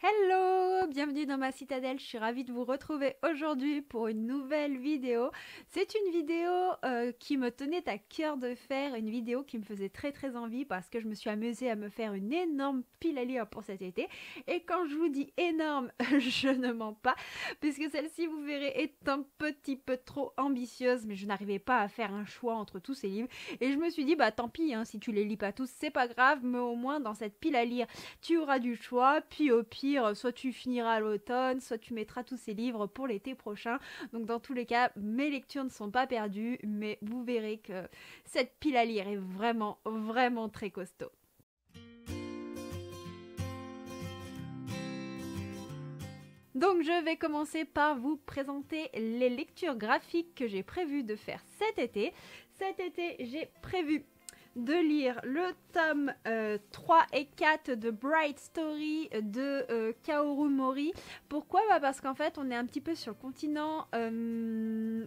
Hello, bienvenue dans ma citadelle, je suis ravie de vous retrouver aujourd'hui pour une nouvelle vidéo. C'est une vidéo qui me tenait à cœur de faire, une vidéo qui me faisait très envie parce que je me suis amusée à me faire une énorme pile à lire pour cet été. Et quand je vous dis énorme, je ne mens pas, puisque celle-ci, vous verrez, est un petit peu trop ambitieuse, mais je n'arrivais pas à faire un choix entre tous ces livres. Et je me suis dit, bah tant pis, hein, si tu les lis pas tous, c'est pas grave, mais au moins dans cette pile à lire, tu auras du choix, puis au pire, soit tu finiras à l'automne, soit tu mettras tous ces livres pour l'été prochain. Donc dans tous les cas, mes lectures ne sont pas perdues, mais vous verrez que cette pile à lire est vraiment très costaud. Donc je vais commencer par vous présenter les lectures graphiques que j'ai prévu de faire cet été. Cet été, j'ai prévu de lire le tome 3 et 4 de Bright Story de Kaoru Mori. Pourquoi ? Parce qu'en fait, on est un petit peu sur le continent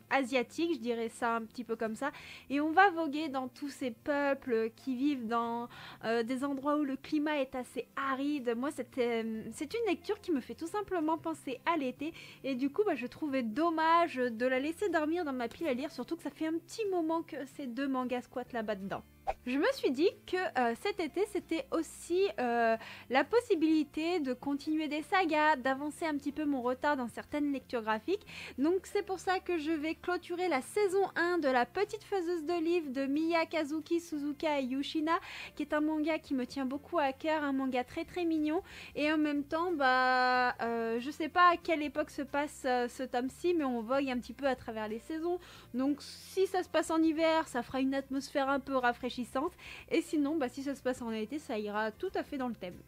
asiatique, je dirais ça un petit peu comme ça, et on va voguer dans tous ces peuples qui vivent dans des endroits où le climat est assez aride. Moi, c'est une lecture qui me fait tout simplement penser à l'été, et du coup, je trouvais dommage de la laisser dormir dans ma pile à lire, surtout que ça fait un petit moment que ces deux mangas squattent là-bas dedans. Je me suis dit que cet été, c'était aussi la possibilité de continuer des sagas, d'avancer un petit peu mon retard dans certaines lectures graphiques. Donc c'est pour ça que je vais clôturer la saison 1 de La Petite Faiseuse de Livres de Miya Kazuki Suzuka et Yushina, qui est un manga qui me tient beaucoup à cœur, un manga très mignon. Et en même temps, je sais pas à quelle époque se passe ce tome-ci, mais on vogue un petit peu à travers les saisons. Donc si ça se passe en hiver, ça fera une atmosphère un peu rafraîchissante. Et sinon, si ça se passe en été, ça ira tout à fait dans le thème.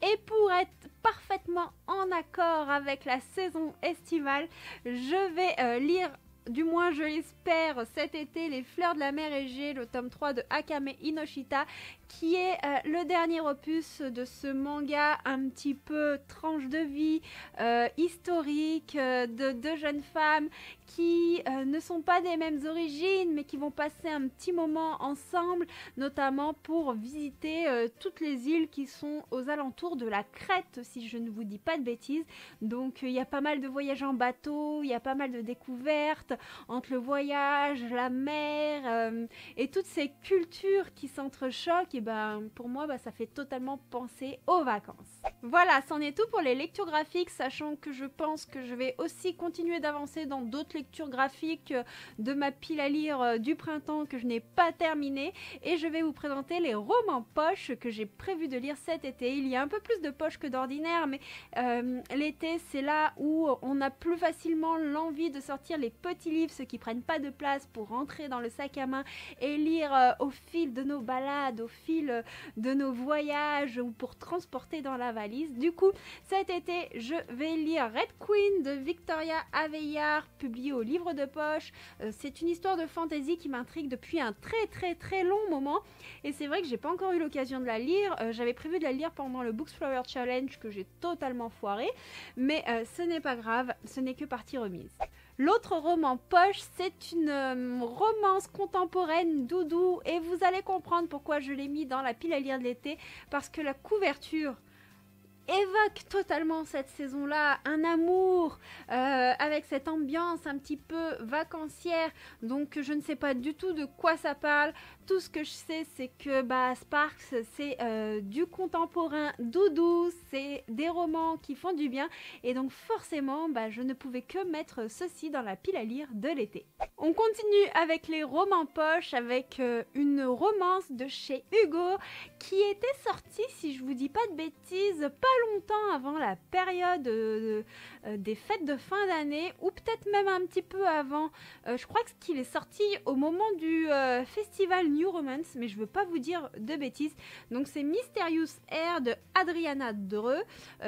Et pour être parfaitement en accord avec la saison estivale, je vais lire, du moins je l'espère, cet été, Les Fleurs de la Mer Égée, le tome 3 de Akame Inoshita, qui est le dernier opus de ce manga un petit peu tranche de vie, historique, de deux jeunes femmes qui ne sont pas des mêmes origines, mais qui vont passer un petit moment ensemble, notamment pour visiter toutes les îles qui sont aux alentours de la Crète, si je ne vous dis pas de bêtises. Donc il y a pas mal de voyages en bateau, il y a pas mal de découvertes entre le voyage, la mer, et toutes ces cultures qui s'entrechoquent. Et pour moi, ça fait totalement penser aux vacances. Voilà, c'en est tout pour les lectures graphiques, sachant que je pense que je vais aussi continuer d'avancer dans d'autres lectures graphiques de ma pile à lire du printemps que je n'ai pas terminé, et je vais vous présenter les romans poches que j'ai prévu de lire cet été. Il y a un peu plus de poches que d'ordinaire, mais l'été, c'est là où on a plus facilement l'envie de sortir les petits livres, ceux qui prennent pas de place, pour rentrer dans le sac à main et lire au fil de nos balades, au fil de nos voyages, ou pour transporter dans la valise. Du coup, cet été, je vais lire Red Queen de Victoria Aveyard, publié au livre de poche. C'est une histoire de fantasy qui m'intrigue depuis un très long moment, et c'est vrai que j'ai pas encore eu l'occasion de la lire. J'avais prévu de la lire pendant le Bookflower Challenge que j'ai totalement foiré, mais ce n'est pas grave, ce n'est que partie remise. L'autre roman poche, c'est une romance contemporaine doudou, et vous allez comprendre pourquoi je l'ai mis dans la pile à lire de l'été, parce que la couverture évoque totalement cette saison-là, un amour avec cette ambiance un petit peu vacancière. Donc je ne sais pas du tout de quoi ça parle. Tout ce que je sais, c'est que Sparks, c'est du contemporain doudou, c'est des romans qui font du bien, et donc forcément, je ne pouvais que mettre ceci dans la pile à lire de l'été. On continue avec les romans poches, avec une romance de chez Hugo qui était sortie, si je vous dis pas de bêtises, pas longtemps avant la période des fêtes de fin d'année, ou peut-être même un petit peu avant. Je crois qu'il est sorti au moment du festival New Romance, mais je veux pas vous dire de bêtises. Donc c'est Mysterious Air de Adriana Dreux,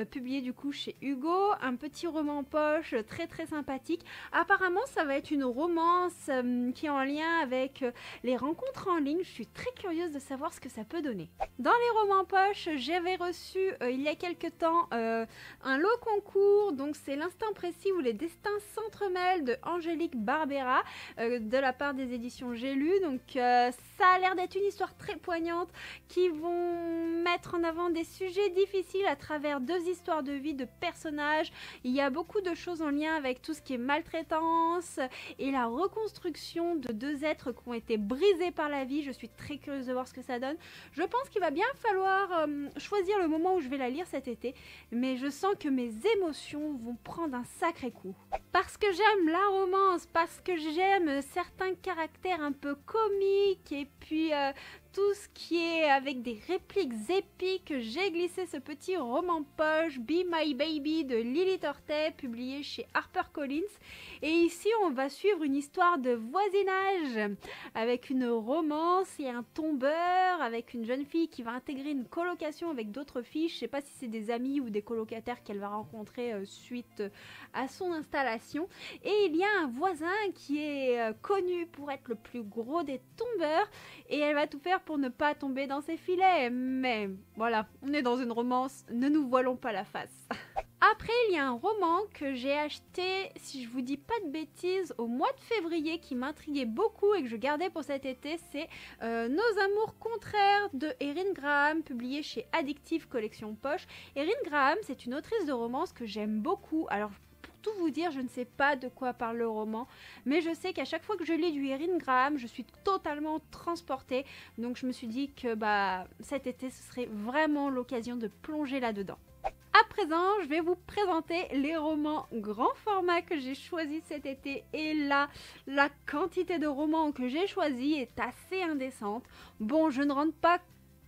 publié du coup chez Hugo, un petit roman poche très sympathique. Apparemment ça va être une romance qui est en lien avec les rencontres en ligne. Je suis très curieuse de savoir ce que ça peut donner. Dans les romans poches, j'avais reçu il y a quelques temps un lot concours, donc c'est L'instant précis où les destins s'entremêlent de Angélique Barbera, de la part des éditions J'ai lu. Donc ça Ça a l'air d'être une histoire très poignante qui vont mettre en avant des sujets difficiles à travers 2 histoires de vie de personnages. Il y a beaucoup de choses en lien avec tout ce qui est maltraitance et la reconstruction de 2 êtres qui ont été brisés par la vie. Je suis très curieuse de voir ce que ça donne. Je pense qu'il va bien falloir choisir le moment où je vais la lire cet été, mais je sens que mes émotions vont prendre un sacré coup. Parce que j'aime la romance, parce que j'aime certains caractères un peu comiques et puis tout ce qui est avec des répliques épiques, j'ai glissé ce petit roman poche Be My Baby de Lily Tortey, publié chez HarperCollins. Et ici, on va suivre une histoire de voisinage avec une romance et un tombeur, avec une jeune fille qui va intégrer une colocation avec d'autres filles. Je ne sais pas si c'est des amis ou des colocataires qu'elle va rencontrer suite à son installation. Et il y a un voisin qui est connu pour être le plus gros des tombeurs et elle va tout faire pour ne pas tomber dans ses filets. Mais voilà, on est dans une romance, ne nous voilons pas la face. Après, il y a un roman que j'ai acheté, si je vous dis pas de bêtises, au mois de février qui m'intriguait beaucoup et que je gardais pour cet été. C'est Nos amours contraires de Erin Graham, publié chez Addictive Collection Poche. Erin Graham, c'est une autrice de romance que j'aime beaucoup. Alors, pour tout vous dire, je ne sais pas de quoi parle le roman, mais je sais qu'à chaque fois que je lis du Erin Graham, je suis totalement transportée. Donc je me suis dit que cet été, ce serait vraiment l'occasion de plonger là-dedans. À présent, je vais vous présenter les romans grand format que j'ai choisis cet été. Et là, la quantité de romans que j'ai choisis est assez indécente. Bon, je ne rentre pas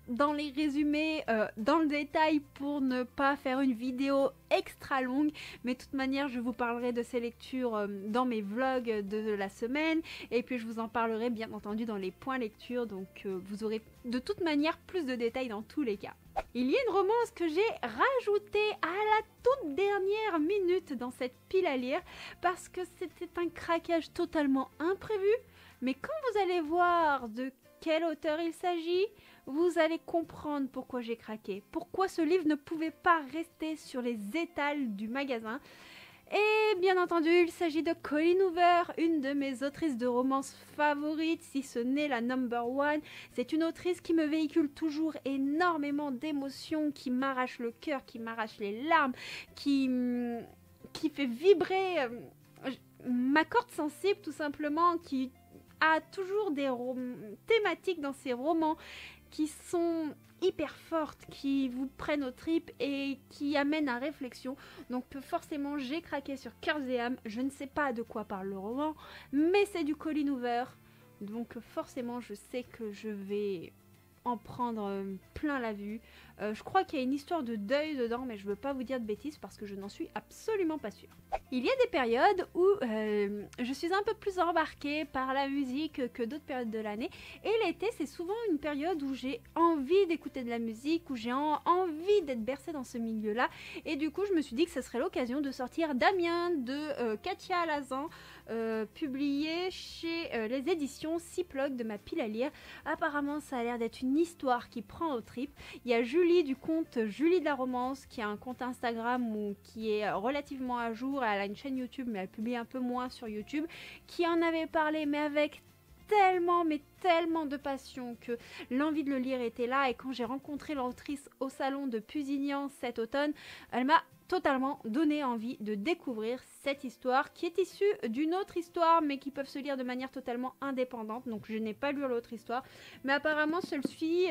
dans les résumés dans le détail pour ne pas faire une vidéo extra longue, mais de toute manière je vous parlerai de ces lectures dans mes vlogs de la semaine et puis je vous en parlerai bien entendu dans les points lecture, donc vous aurez de toute manière plus de détails dans tous les cas. Il y a une romance que j'ai rajoutée à la toute dernière minute dans cette pile à lire parce que c'était un craquage totalement imprévu, mais quand vous allez voir de quel auteur il s'agit, vous allez comprendre pourquoi j'ai craqué, pourquoi ce livre ne pouvait pas rester sur les étals du magasin. Et bien entendu, il s'agit de Colleen Hoover, une de mes autrices de romance favorites, si ce n'est la number one. C'est une autrice qui me véhicule toujours énormément d'émotions, qui m'arrache le cœur, qui m'arrache les larmes, qui fait vibrer ma corde sensible tout simplement, qui a toujours des thématiques dans ses romans qui sont hyper fortes, qui vous prennent aux tripes et qui amènent à réflexion. Donc forcément, j'ai craqué sur Cœurs et âmes. Je ne sais pas de quoi parle le roman, mais c'est du Colleen Hoover. Donc forcément, je sais que je vais en prendre plein la vue. Je crois qu'il y a une histoire de deuil dedans, mais je veux pas vous dire de bêtises parce que je n'en suis absolument pas sûre. Il y a des périodes où je suis un peu plus embarquée par la musique que d'autres périodes de l'année. Et l'été, c'est souvent une période où j'ai envie d'écouter de la musique, où j'ai envie d'être bercée dans ce milieu-là. Et du coup, je me suis dit que ce serait l'occasion de sortir Damien de Katia Alazan, publié chez les éditions Ziploc de ma pile à lire. Apparemment, ça a l'air d'être une histoire qui prend aux tripes. Il y a Julie du compte Julie de la Romance, qui a un compte Instagram qui est relativement à jour. Elle a une chaîne YouTube, mais elle publie un peu moins sur YouTube, qui en avait parlé, mais avec tellement de passion que l'envie de le lire était là. Et quand j'ai rencontré l'autrice au salon de Pusignan cet automne, elle m'a totalement donné envie de découvrir cette histoire qui est issue d'une autre histoire mais qui peuvent se lire de manière totalement indépendante. Donc je n'ai pas lu l'autre histoire, mais apparemment celle-ci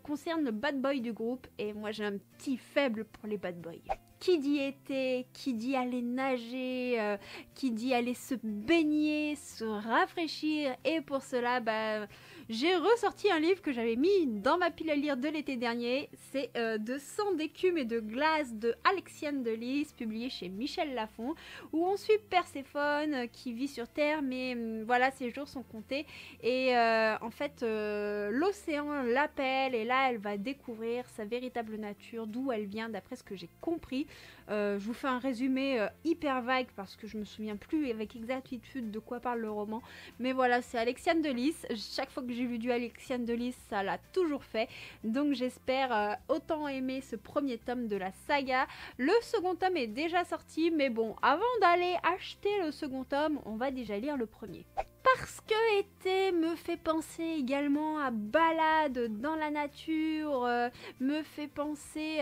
concerne le bad boy du groupe et moi j'ai un petit faible pour les bad boys. Qui dit été, qui dit aller nager, qui dit aller se baigner, se rafraîchir. Et pour cela, j'ai ressorti un livre que j'avais mis dans ma pile à lire de l'été dernier. C'est De sang d'écume et de glace de Alexiane de Lys, publié chez Michel Lafon, où on suit Perséphone qui vit sur Terre, mais voilà, ses jours sont comptés. Et en fait, l'océan l'appelle et là, elle va découvrir sa véritable nature, d'où elle vient, d'après ce que j'ai compris. Je vous fais un résumé hyper vague parce que je me souviens plus avec exactitude de quoi parle le roman, mais voilà, c'est Alexiane de Lys. Chaque fois que j'ai vu du Alexiane de Lys, ça l'a toujours fait, donc j'espère autant aimer ce premier tome de la saga. Le second tome est déjà sorti, mais bon, avant d'aller acheter le second tome, on va déjà lire le premier. Parce que été me fait penser également à balade dans la nature, me fait penser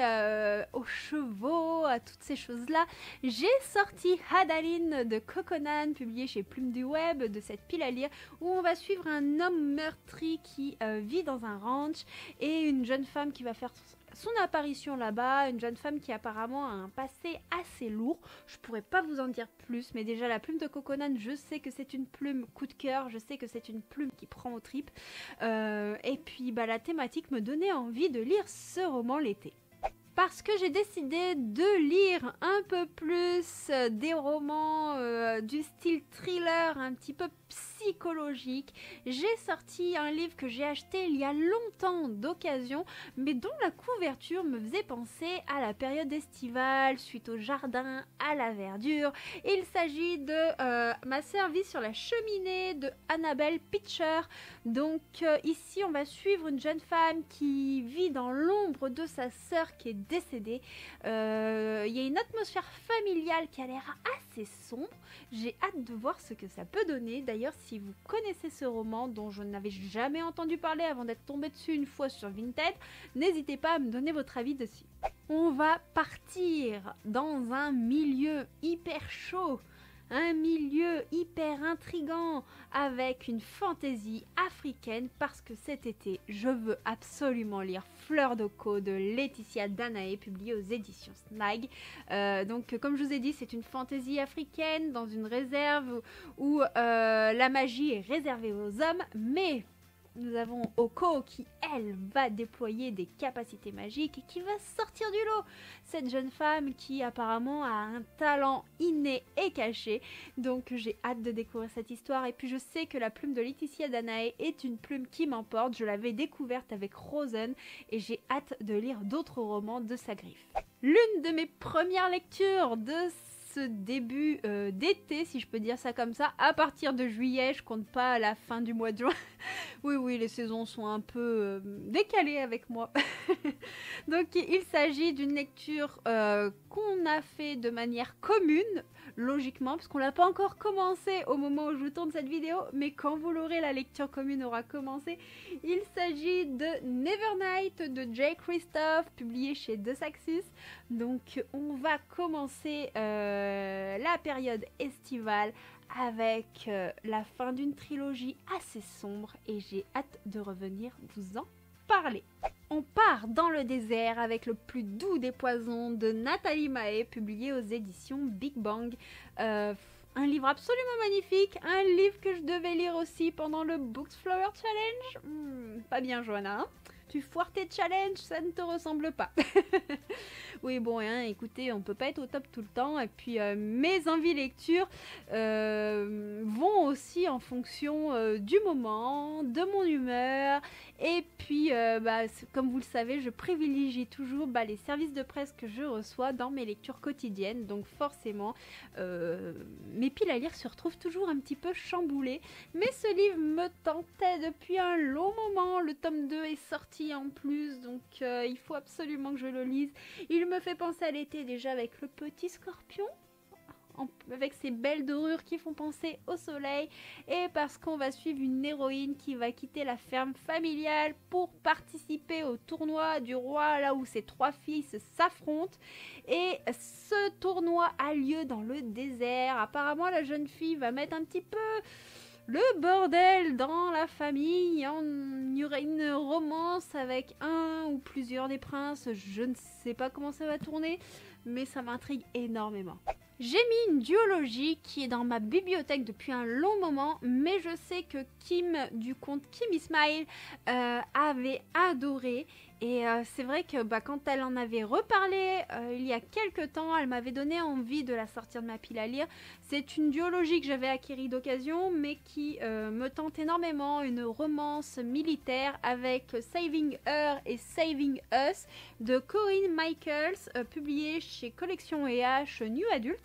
aux chevaux, à toutes ces choses-là, j'ai sorti Hadaline de Coconan, publié chez Plume du Web, de cette pile à lire, où on va suivre un homme meurtri qui vit dans un ranch et une jeune femme qui va faire son apparition là-bas, une jeune femme qui apparemment a un passé assez lourd. Je pourrais pas vous en dire plus, mais déjà la plume de Coconan, je sais que c'est une plume coup de cœur, je sais que c'est une plume qui prend aux tripes. Et puis la thématique me donnait envie de lire ce roman l'été. Parce que j'ai décidé de lire un peu plus des romans du style thriller, un petit peu psychologique. J'ai sorti un livre que j'ai acheté il y a longtemps d'occasion, mais dont la couverture me faisait penser à la période estivale, suite au jardin, à la verdure. Il s'agit de Ma sœur vit sur la cheminée de Annabelle Pitcher. Donc ici on va suivre une jeune femme qui vit dans l'ombre de sa sœur qui est décédée. Il y a une atmosphère familiale qui a l'air assez sombre. J'ai hâte de voir ce que ça peut donner. D'ailleurs, si vous connaissez ce roman dont je n'avais jamais entendu parler avant d'être tombée dessus une fois sur Vinted, n'hésitez pas à me donner votre avis dessus. On va partir dans un milieu hyper chaud, un milieu hyper intrigant avec une fantaisie africaine parce que cet été, je veux absolument lire Fleur de Caux de Laetitia Danaé, publiée aux éditions Snag. Donc, comme je vous ai dit, c'est une fantaisie africaine dans une réserve où la magie est réservée aux hommes, mais nous avons Oko qui, elle, va déployer des capacités magiques et qui va sortir du lot. Cette jeune femme qui apparemment a un talent inné et caché. Donc j'ai hâte de découvrir cette histoire. Et puis je sais que la plume de Laetitia Danaé est une plume qui m'emporte. Je l'avais découverte avec Rosen et j'ai hâte de lire d'autres romans de sa griffe. L'une de mes premières lectures de ce début d'été, si je peux dire ça comme ça, à partir de juillet, je compte pas à la fin du mois de juin. Oui, les saisons sont un peu décalées avec moi. Donc il s'agit d'une lecture qu'on a fait de manière commune, logiquement, parce qu'on l'a pas encore commencé au moment où je vous tourne cette vidéo, mais quand vous l'aurez, la lecture commune aura commencé. Il s'agit de Nevernight de J. Christophe, publié chez De Saxus. Donc on va commencer la période estivale avec la fin d'une trilogie assez sombre et j'ai hâte de revenir vous en parler. On part dans le désert avec le plus doux des poisons de Nathalie Mahé, publié aux éditions Big Bang. Un livre absolument magnifique, un livre que je devais lire aussi pendant le Books Flower Challenge. Pas bien, Johanna, hein? Tu foires tes challenges, ça ne te ressemble pas. Oui, bon, hein, écoutez, on peut pas être au top tout le temps. Et puis, mes envies lecture vont aussi en fonction du moment, de mon humeur. Et puis, comme vous le savez, je privilégie toujours les services de presse que je reçois dans mes lectures quotidiennes. Donc, forcément, mes piles à lire se retrouvent toujours un petit peu chamboulées. Mais ce livre me tentait depuis un long moment. Le tome 2 est sorti en plus, donc il faut absolument que je le lise. Il me fait penser à l'été déjà avec le petit scorpion, avec ses belles dorures qui font penser au soleil, et parce qu'on va suivre une héroïne qui va quitter la ferme familiale pour participer au tournoi du roi, là où ses 3 filles s'affrontent. Et ce tournoi a lieu dans le désert. Apparemment la jeune fille va mettre un petit peu le bordel dans la famille. Il y aurait une romance avec un ou plusieurs des princes. Je ne sais pas comment ça va tourner, mais ça m'intrigue énormément. J'ai mis une duologie qui est dans ma bibliothèque depuis un long moment, mais je sais que Kim du compte Kim Ismail avait adoré. Et c'est vrai que quand elle en avait reparlé il y a quelques temps, elle m'avait donné envie de la sortir de ma pile à lire. C'est une duologie que j'avais acquérie d'occasion, mais qui me tente énormément. Une romance militaire avec Saving Her et Saving Us de Corinne Michaels, publiée chez Collection EH New Adult.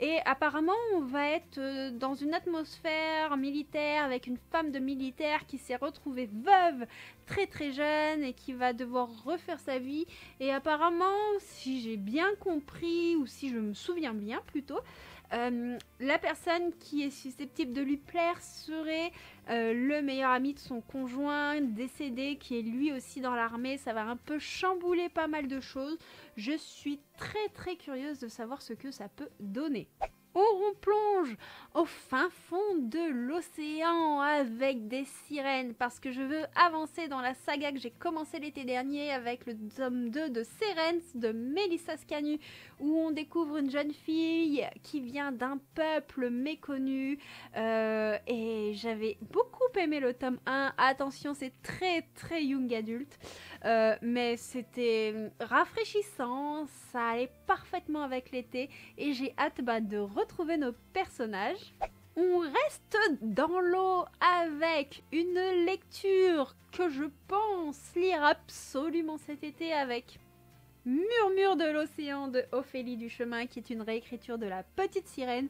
Et apparemment, on va être dans une atmosphère militaire avec une femme de militaire qui s'est retrouvée veuve très très jeune et qui va devoir refaire sa vie. Et apparemment, si j'ai bien compris ou si je me souviens bien plutôt, La personne qui est susceptible de lui plaire serait le meilleur ami de son conjoint décédé qui est lui aussi dans l'armée. Ça va un peu chambouler pas mal de choses. Je suis très curieuse de savoir ce que ça peut donner. On plonge au fin fond de l'océan avec des sirènes parce que je veux avancer dans la saga que j'ai commencé l'été dernier avec le tome 2 de Sérens de Mélissa Scanu où on découvre une jeune fille qui vient d'un peuple méconnu et j'avais beaucoup aimé le tome 1. Attention, c'est très young adulte mais c'était rafraîchissant, ça allait parfaitement avec l'été et j'ai hâte de retrouver nos personnages. On reste dans l'eau avec une lecture que je pense lire absolument cet été avec Murmure de l'océan de Ophélie Duchemin qui est une réécriture de La Petite Sirène.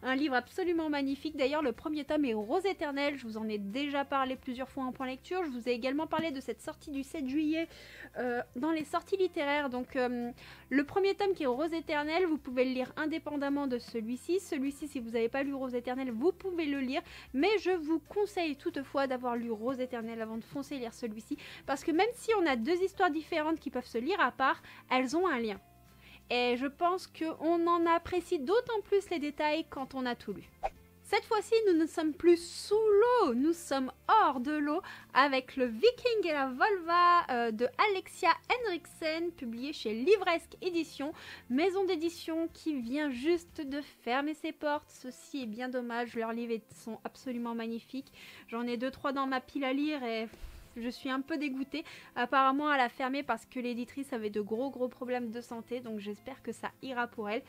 Un livre absolument magnifique. D'ailleurs, le premier tome est Rose éternelle. Je vous en ai déjà parlé plusieurs fois en point lecture. Je vous ai également parlé de cette sortie du 7 juillet dans les sorties littéraires. Donc, le premier tome qui est Rose éternelle, vous pouvez le lire indépendamment de celui-ci. Celui-ci, si vous n'avez pas lu Rose éternelle, vous pouvez le lire. Mais je vous conseille toutefois d'avoir lu Rose éternelle avant de foncer lire celui-ci. Parce que même si on a deux histoires différentes qui peuvent se lire à part, elles ont un lien. Et je pense qu'on en apprécie d'autant plus les détails quand on a tout lu. Cette fois-ci, nous ne sommes plus sous l'eau, nous sommes hors de l'eau avec le Viking et la Volva de Alexia Henriksen, publié chez Livresque Édition, maison d'édition qui vient juste de fermer ses portes. Ceci est bien dommage, leurs livres sont absolument magnifiques. J'en ai 2-3 dans ma pile à lire et je suis un peu dégoûtée. Apparemment, elle a fermé parce que l'éditrice avait de gros problèmes de santé, donc j'espère que ça ira pour elle.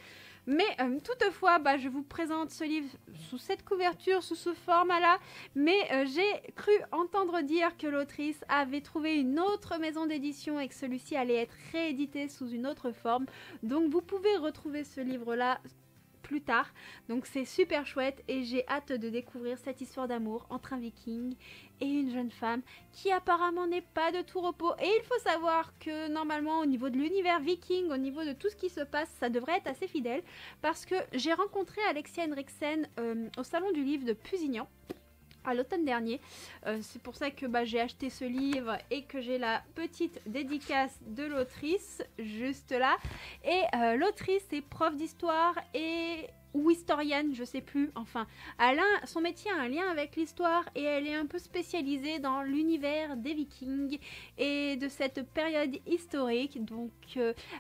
Mais toutefois, je vous présente ce livre sous cette couverture, sous ce format-là. Mais j'ai cru entendre dire que l'autrice avait trouvé une autre maison d'édition et que celui-ci allait être réédité sous une autre forme. Donc vous pouvez retrouver ce livre-là plus tard, donc c'est super chouette et j'ai hâte de découvrir cette histoire d'amour entre un viking et une jeune femme qui apparemment n'est pas de tout repos. Et il faut savoir que normalement au niveau de l'univers viking, au niveau de tout ce qui se passe, ça devrait être assez fidèle parce que j'ai rencontré Alexia Henriksen au salon du livre de Pusignan à l'automne dernier. C'est pour ça que j'ai acheté ce livre et que j'ai la petite dédicace de l'autrice juste là. Et l'autrice est prof d'histoire ou historienne, je sais plus. Enfin, son métier a un lien avec l'histoire et elle est un peu spécialisée dans l'univers des Vikings et de cette période historique. Donc,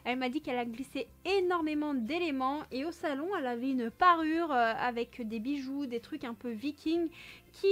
elle m'a dit qu'elle a glissé énormément d'éléments et au salon, elle avait une parure avec des bijoux, des trucs un peu vikings qui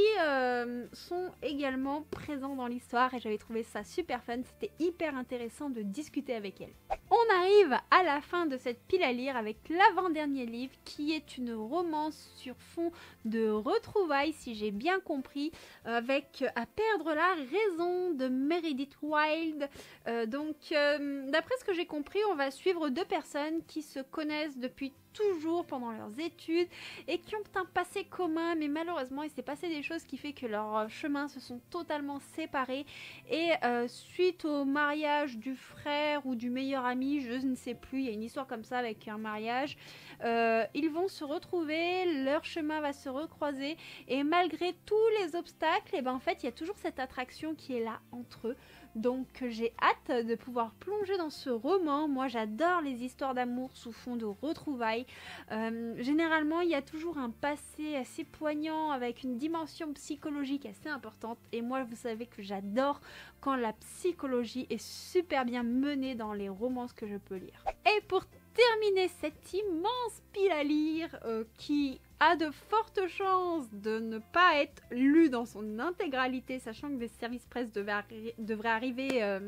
sont également présents dans l'histoire et j'avais trouvé ça super fun, c'était hyper intéressant de discuter avec elle. On arrive à la fin de cette pile à lire avec l'avant-dernier livre qui est une romance sur fond de retrouvailles, si j'ai bien compris, avec À perdre la raison de Meredith Wilde. D'après ce que j'ai compris, on va suivre deux personnes qui se connaissent depuis toujours pendant leurs études et qui ont un passé commun, mais malheureusement il s'est passé des choses qui fait que leurs chemins se sont totalement séparés et suite au mariage du frère ou du meilleur ami, je ne sais plus, il y a une histoire comme ça avec un mariage, ils vont se retrouver, leur chemin va se recroiser et malgré tous les obstacles, et en fait il y a toujours cette attraction qui est là entre eux. Donc j'ai hâte de pouvoir plonger dans ce roman. Moi j'adore les histoires d'amour sous fond de retrouvailles. Généralement il y a toujours un passé assez poignant avec une dimension psychologique assez importante. Et moi vous savez que j'adore quand la psychologie est super bien menée dans les romances que je peux lire. Et pour terminer cette immense pile à lire qui a de fortes chances de ne pas être lu dans son intégralité, sachant que des services presse devraient arriver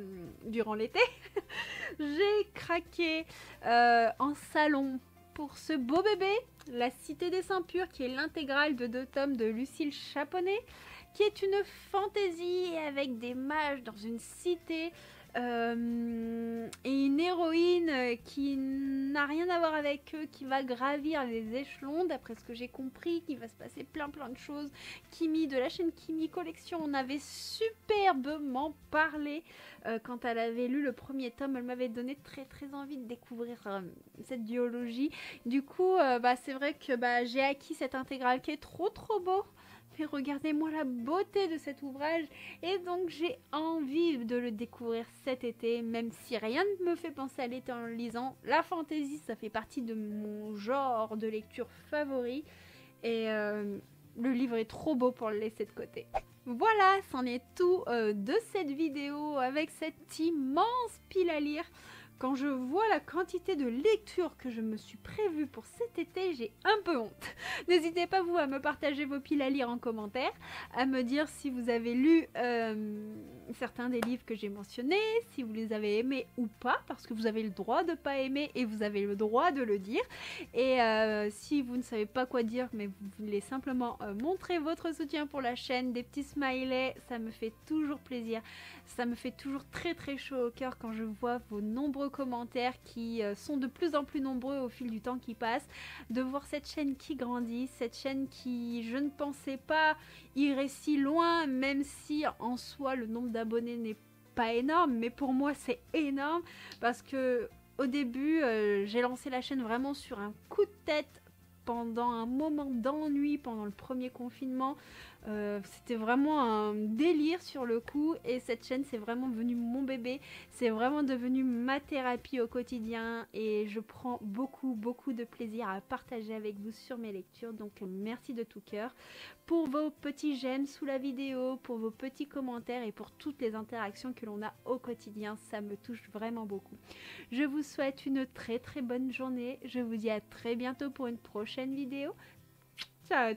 durant l'été. J'ai craqué en salon pour ce beau bébé, La Cité des Saints Purs, qui est l'intégrale de 2 tomes de Lucille Chaponnet, qui est une fantaisie avec des mages dans une cité et une héroïne qui n'a rien à voir avec eux, qui va gravir les échelons, d'après ce que j'ai compris, qu'il va se passer plein de choses. Kimi, de la chaîne Kimi Collection, on avait superbement parlé quand elle avait lu le premier tome. Elle m'avait donné très envie de découvrir cette duologie. Du coup, c'est vrai que j'ai acquis cette intégrale qui est trop beau. Mais regardez-moi la beauté de cet ouvrage, et donc j'ai envie de le découvrir cet été, même si rien ne me fait penser à l'été en le lisant. La fantasy, ça fait partie de mon genre de lecture favori, et le livre est trop beau pour le laisser de côté. Voilà, c'en est tout de cette vidéo avec cette immense pile à lire. Quand je vois la quantité de lectures que je me suis prévue pour cet été, j'ai un peu honte. N'hésitez pas vous à me partager vos piles à lire en commentaire, à me dire si vous avez lu certains des livres que j'ai mentionnés, si vous les avez aimés ou pas, parce que vous avez le droit de ne pas aimer et vous avez le droit de le dire. Et si vous ne savez pas quoi dire, mais vous voulez simplement montrer votre soutien pour la chaîne, des petits smileys, ça me fait toujours plaisir. Ça me fait toujours très chaud au cœur quand je vois vos nombreux commentaires qui sont de plus en plus nombreux au fil du temps qui passe, de voir cette chaîne qui grandit, cette chaîne qui, je ne pensais pas, irait si loin, même si en soi le nombre d'abonnés n'est pas énorme, mais pour moi c'est énorme parce que au début j'ai lancé la chaîne vraiment sur un coup de tête pendant un moment d'ennui pendant le premier confinement. C'était vraiment un délire sur le coup, et cette chaîne c'est vraiment devenu mon bébé, c'est vraiment devenu ma thérapie au quotidien, et je prends beaucoup de plaisir à partager avec vous sur mes lectures. Donc merci de tout cœur pour vos petits j'aime sous la vidéo, pour vos petits commentaires et pour toutes les interactions que l'on a au quotidien, ça me touche vraiment beaucoup. Je vous souhaite une très bonne journée, je vous dis à très bientôt pour une prochaine vidéo. Ciao